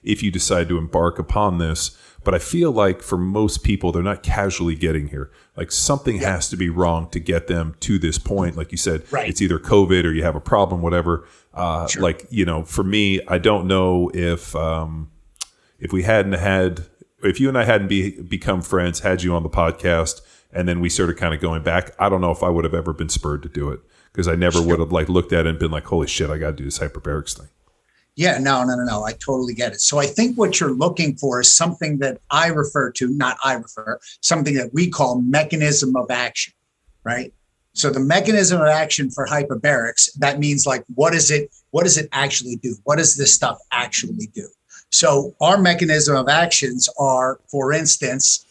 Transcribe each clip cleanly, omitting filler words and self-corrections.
if you decide to embark upon this. But I feel like for most people, they're not casually getting here. Like something has to be wrong to get them to this point. Like you said, it's either COVID or you have a problem, whatever. Like, you know, for me, I don't know if we hadn't had, if you and I hadn't become friends, had you on the podcast, and then we started kind of going back, I don't know if I would have ever been spurred to do it, because I never would have like looked at it and been like, holy shit, I got to do this hyperbarics thing. Yeah, no. I totally get it. So I think what you're looking for is something that something that we call mechanism of action, right? So the mechanism of action for hyperbarics, that means like, what does it actually do? What does this stuff actually do? So our mechanism of actions are, for instance,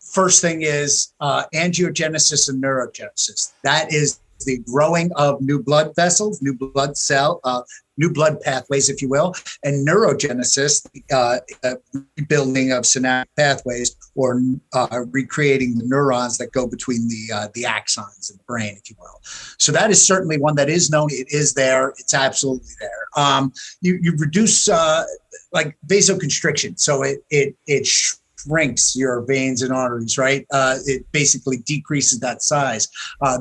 first thing is angiogenesis and neurogenesis. That is the growing of new blood vessels, new blood pathways, if you will, and neurogenesis, rebuilding of synaptic pathways, or recreating the neurons that go between the axons in the brain, if you will. So that is certainly one that is known. It is there. It's absolutely there. You reduce like vasoconstriction, so it shrinks your veins and arteries, right? It basically decreases that size.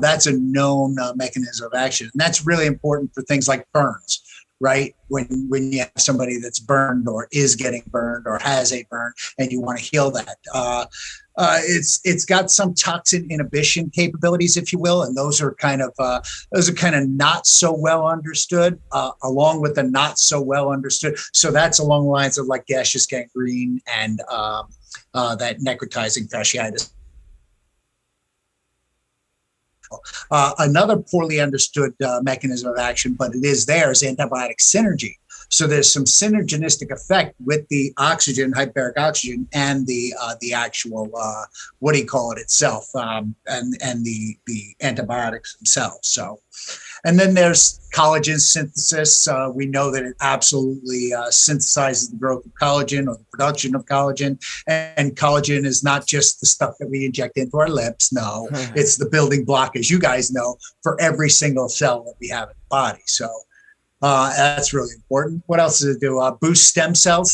That's a known mechanism of action. And that's really important for things like burns, right? When you have somebody that's burned or is getting burned or has a burn and you want to heal that. It's got some toxin inhibition capabilities, if you will, and those are kind of not so well understood, along with the not so well understood. So that's along the lines of like gaseous gangrene and that necrotizing fasciitis. Another poorly understood mechanism of action, but it is there, is antibiotic synergy. So there's some synergistic effect with the oxygen, hyperbaric oxygen, and the actual itself, and the antibiotics themselves. So, and then there's collagen synthesis. We know that it absolutely synthesizes the growth of collagen or the production of collagen. And collagen is not just the stuff that we inject into our lips. No, it's the building block, as you guys know, for every single cell that we have in the body. So that's really important. What else does it do? Boost stem cell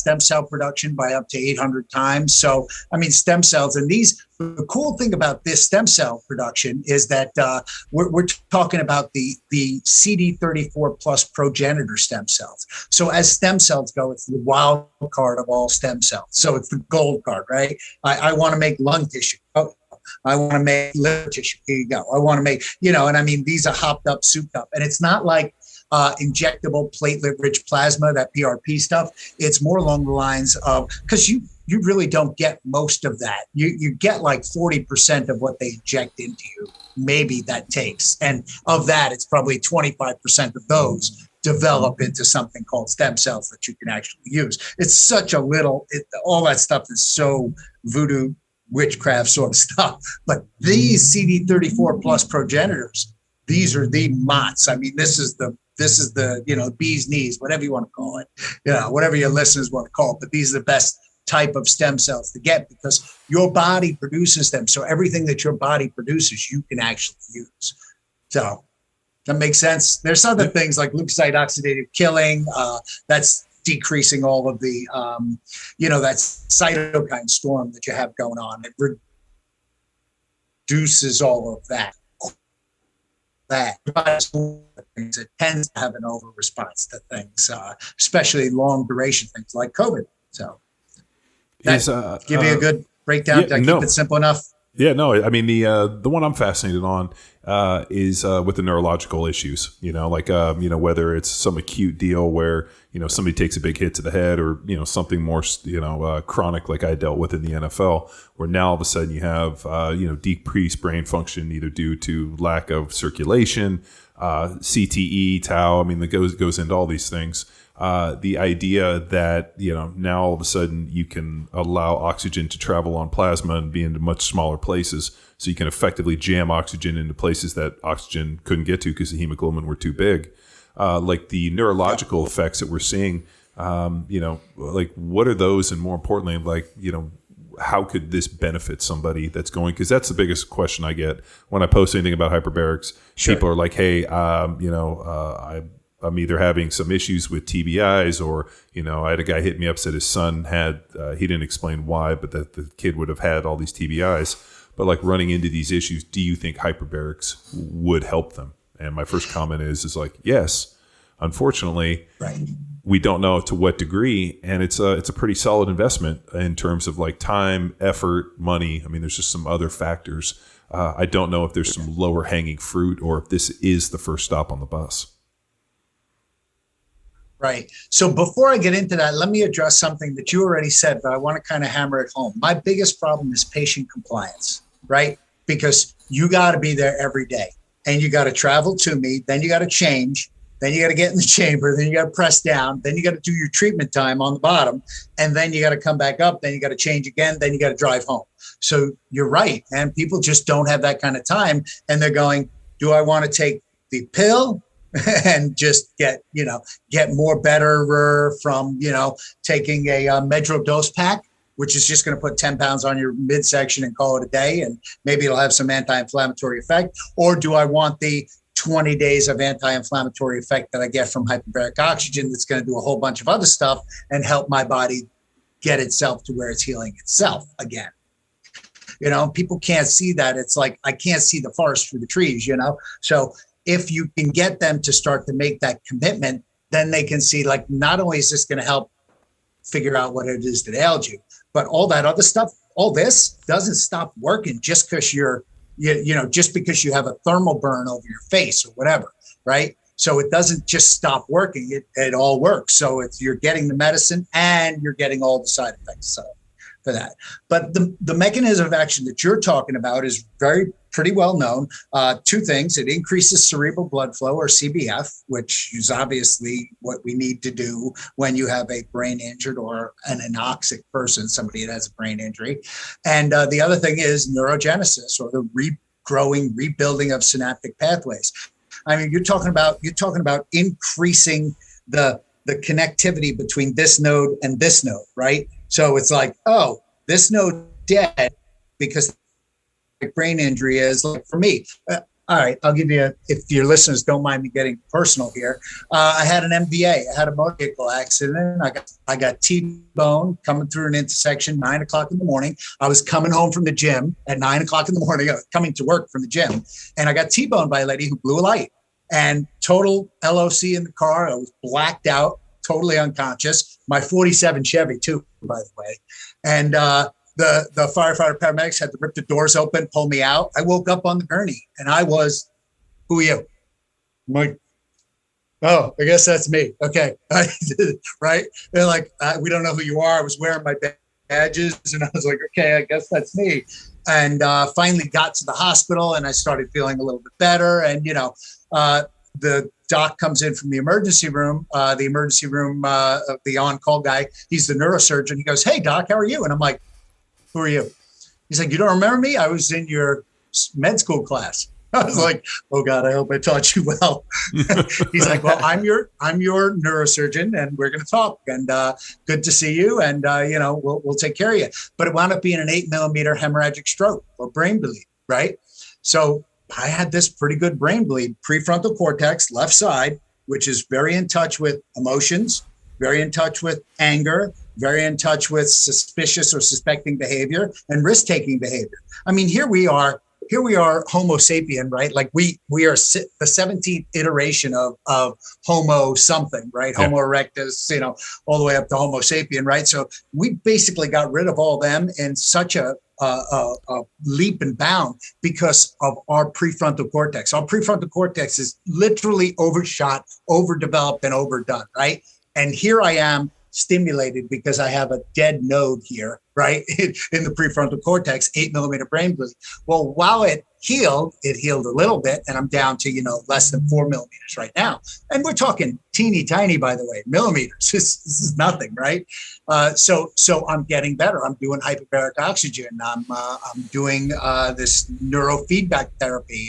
production by up to 800 times. So, I mean, stem cells, and the cool thing about this stem cell production is that we're talking about the CD34 plus progenitor stem cells. So as stem cells go, it's the wild card of all stem cells. So it's the gold card, right? I want to make lung tissue. Oh, I want to make liver tissue. Here you go. I want to make, and I mean, these are hopped up, souped up. And it's not like injectable platelet-rich plasma, that PRP stuff. It's more along the lines of, because you really don't get most of that. You get like 40% of what they inject into you. Maybe that takes. And of that, it's probably 25% of those develop into something called stem cells that you can actually use. It's such a little, all that stuff is so voodoo witchcraft sort of stuff. But these CD34 plus progenitors, these are the MOTS. I mean, this is the bee's knees, whatever you want to call it, whatever your listeners want to call it. But these are the best type of stem cells to get because your body produces them. So everything that your body produces, you can actually use. So that makes sense. There's other things like leukocyte oxidative killing. That's decreasing all of the, that cytokine storm that you have going on. It reduces all of that. It tends to have an over response to things, especially long duration things like COVID. So, give you a good breakdown. Did I keep it simple enough? Yeah, no. I mean, the one I'm fascinated on is with the neurological issues. Whether it's some acute deal where somebody takes a big hit to the head, or something more chronic like I dealt with in the NFL, where now all of a sudden you have decreased brain function either due to lack of circulation, CTE, tau. I mean, it goes into all these things. The idea that, now all of a sudden you can allow oxygen to travel on plasma and be into much smaller places. So you can effectively jam oxygen into places that oxygen couldn't get to because the hemoglobin were too big. Like the neurological effects that we're seeing, like what are those? And more importantly, like, how could this benefit somebody that's going, because that's the biggest question I get when I post anything about hyperbarics. Sure. People are like, hey, I'm either having some issues with TBIs, or, I had a guy hit me up, said his son had, he didn't explain why, but that the kid would have had all these TBIs. But like running into these issues, do you think hyperbarics would help them? And my first comment is like, yes. Unfortunately, right. We don't know to what degree, and it's a pretty solid investment in terms of like time, effort, money. I mean, there's just some other factors. I don't know if there's some lower hanging fruit, or if this is the first stop on the bus. Right. So before I get into that, let me address something that you already said, but I want to kind of hammer it home. My biggest problem is patient compliance, right? Because you got to be there every day, and you got to travel to me, then you got to change, then you got to get in the chamber, then you got to press down, then you got to do your treatment time on the bottom, and then you got to come back up, then you got to change again, then you got to drive home. So you're right. And people just don't have that kind of time. And they're going, do I want to take the pill and just get more better from, taking a Medro dose pack, which is just going to put 10 pounds on your midsection and call it a day, and maybe it'll have some anti-inflammatory effect? Or do I want the 20 days of anti-inflammatory effect that I get from hyperbaric oxygen that's going to do a whole bunch of other stuff and help my body get itself to where it's healing itself again? People can't see that. It's like, I can't see the forest through the trees, So if you can get them to start to make that commitment, then they can see, like, not only is this going to help figure out what it is that ails you, but all that other stuff, all this doesn't stop working just because just because you have a thermal burn over your face or whatever, right? So it doesn't just stop working. It all works. So you're getting the medicine and you're getting all the side effects for that. But the mechanism of action that you're talking about is pretty well known. Two things: it increases cerebral blood flow, or CBF, which is obviously what we need to do when you have a brain injured or an anoxic person, somebody that has a brain injury. And the other thing is neurogenesis, or the rebuilding of synaptic pathways. I mean, you're talking about increasing the connectivity between this node and this node, right? So it's like, oh, this node dead because brain injury is. Like, for me, all right, I'll give you, if your listeners don't mind me getting personal here, I had an MVA. I had a motor vehicle accident. I got T-bone coming through an intersection, 9 o'clock in the morning. I was coming home from the gym at 9 o'clock in the morning, coming to work from the gym, and I got T-boned by a lady who blew a light, and total LOC in the car. I was blacked out, totally unconscious. My 47 Chevy too, by the way. And the firefighter paramedics had to rip the doors open, pull me out. I woke up on the gurney, and I was, who are you? I'm like, oh, I guess that's me. Okay. Right. They're like, we don't know who you are. I was wearing my badges, and I was like, okay, I guess that's me. And finally got to the hospital, and I started feeling a little bit better. And, the doc comes in from the emergency room of the on-call guy. He's the neurosurgeon. He goes, hey, doc, how are you? And I'm like, who are you? He's like, you don't remember me? I was in your med school class. I was like, oh God, I hope I taught you well. He's like, well, I'm your neurosurgeon, and we're going to talk, and good to see you. And, we'll take care of you. But it wound up being an 8 millimeter hemorrhagic stroke, or brain bleed. Right. So I had this pretty good brain bleed, prefrontal cortex, left side, which is very in touch with emotions, very in touch with anger, very in touch with suspicious or suspecting behavior and risk-taking behavior. I mean, here we are Homo sapien, right? Like we are the 17th iteration of Homo something, right? Yeah. Homo erectus, all the way up to Homo sapien, right? So we basically got rid of all them in such a leap and bound because of our prefrontal cortex. Our prefrontal cortex is literally overshot, overdeveloped, and overdone, right? And here I am, stimulated because I have a dead node here, right, in the prefrontal cortex, 8 millimeter brain bleed. Well, while it healed a little bit, and I'm down to, less than 4 millimeters right now. And we're talking teeny tiny, by the way, millimeters. This is nothing, right? So I'm getting better. I'm doing hyperbaric oxygen. I'm doing this neurofeedback therapy.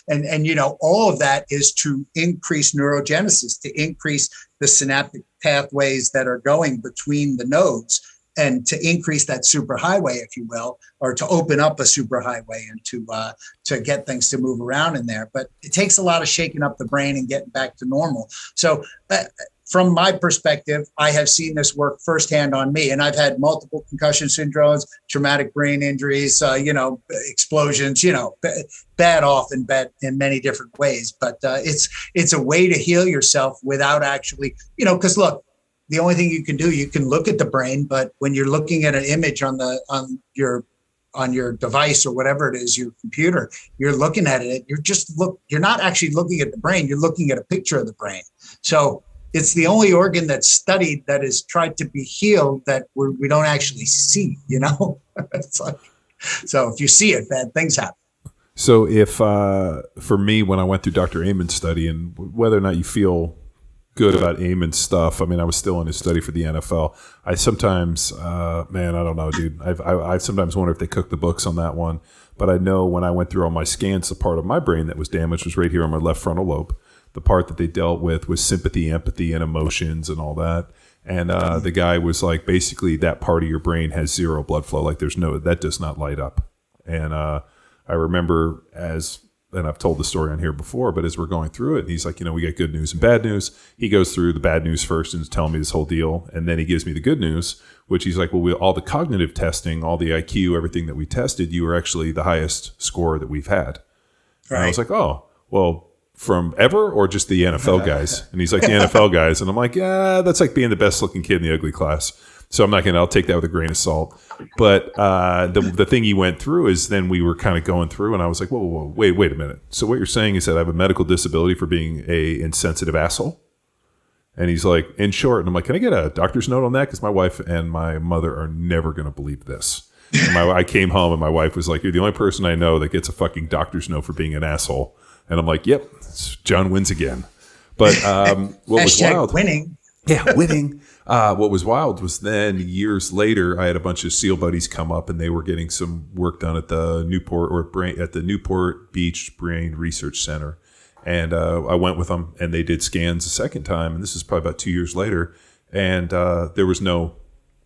And all of that is to increase neurogenesis, to increase the synaptic pathways that are going between the nodes. and to increase that superhighway, if you will, or to open up a superhighway and to get things to move around in there. But it takes a lot of shaking up the brain and getting back to normal. So from my perspective, I have seen this work firsthand on me, and I've had multiple concussion syndromes, traumatic brain injuries, explosions, bad off in many different ways. But it's a way to heal yourself without actually, because look, the only thing you can do, you can look at the brain, but when you're looking at an image on your device or whatever it is, your computer, you're looking at it. You're not actually looking at the brain. You're looking at a picture of the brain. So it's the only organ that's studied that is tried to be healed that we don't actually see, It's like, so if you see it, bad things happen. So if, for me, when I went through Dr. Amen's study, and whether or not you feel good about Amen's stuff, I mean, I was still in his study for the NFL. I sometimes, I don't know, dude. I sometimes wonder if they cooked the books on that one. But I know when I went through all my scans, the part of my brain that was damaged was right here on my left frontal lobe. The part that they dealt with was sympathy, empathy, and emotions and all that. And the guy was like, basically, that part of your brain has zero blood flow. Like that does not light up. And I remember and I've told the story on here before, but as we're going through it, and he's like, we got good news and bad news. He goes through the bad news first and is telling me this whole deal. And then he gives me the good news, which he's like, well, all the cognitive testing, all the IQ, everything that we tested, you were actually the highest score that we've had. Right. And I was like, oh, well, from ever or just the NFL guys? And he's like, the NFL guys. And I'm like, yeah, that's like being the best looking kid in the ugly class. So I'll take that with a grain of salt. But the thing he went through is then we were kind of going through and I was like, whoa, wait a minute. So what you're saying is that I have a medical disability for being a insensitive asshole? And he's like, in short, and I'm like, can I get a doctor's note on that? Because my wife and my mother are never going to believe this. And I came home and my wife was like, you're the only person I know that gets a fucking doctor's note for being an asshole. And I'm like, yep, John wins again. But what was wild? Winning. Yeah, winning. What was wild was then years later, I had a bunch of SEAL buddies come up and they were getting some work done at the Newport Beach Brain Research Center. And I went with them and they did scans a second time. And this is probably about 2 years later. And there was no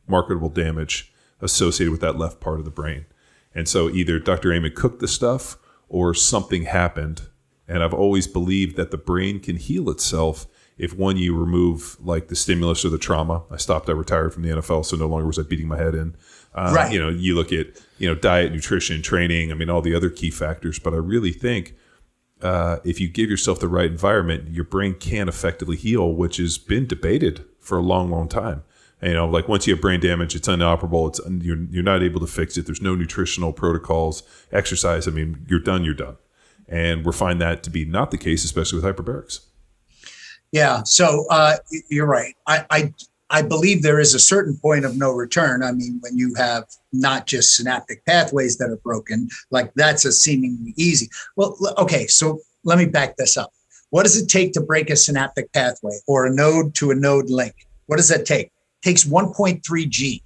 marketable damage associated with that left part of the brain. And so either Dr. Amen cooked the stuff or something happened. And I've always believed that the brain can heal itself if, one, you remove like the stimulus or the trauma. I retired from the NFL, so no longer was I beating my head in. Right. You look at, diet, nutrition, training, all the other key factors. But I really think if you give yourself the right environment, your brain can effectively heal, which has been debated for a long, long time. And, like once you have brain damage, it's inoperable. You're not able to fix it. There's no nutritional protocols, exercise. You're done. And we're finding that to be not the case, especially with hyperbarics. Yeah, so you're right. I believe there is a certain point of no return. When you have not just synaptic pathways that are broken, like that's a seemingly easy. Well, okay, so let me back this up. What does it take to break a synaptic pathway or a node to a node link? What does that take? It takes 1.3 G,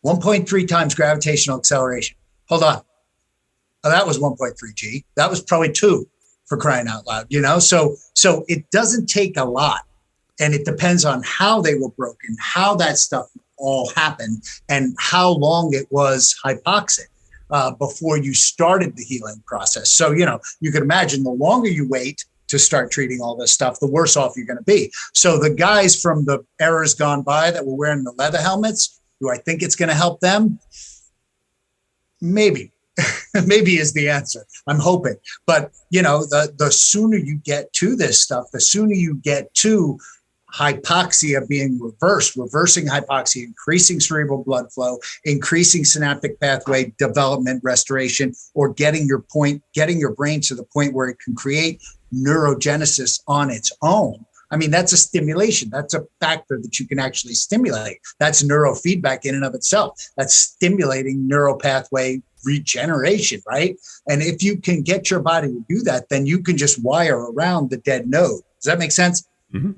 1.3 times gravitational acceleration. Hold on. Oh, that was 1.3 G. That was probably 2 for crying out loud, So it doesn't take a lot. And it depends on how they were broken, how that stuff all happened, and how long it was hypoxic before you started the healing process. So, you can imagine the longer you wait to start treating all this stuff, the worse off you're going to be. So the guys from the eras gone by that were wearing the leather helmets, do I think it's going to help them? Maybe. Maybe is the answer. I'm hoping. But, the sooner you get to this stuff, the sooner you get to hypoxia being reversing hypoxia, increasing cerebral blood flow, increasing synaptic pathway development, restoration, or getting your brain to the point where it can create neurogenesis on its own. That's a stimulation. That's a factor that you can actually stimulate. That's neurofeedback in and of itself. That's stimulating neural pathway regeneration, right? And if you can get your body to do that, then you can just wire around the dead node. Does that make sense? Mm-hmm.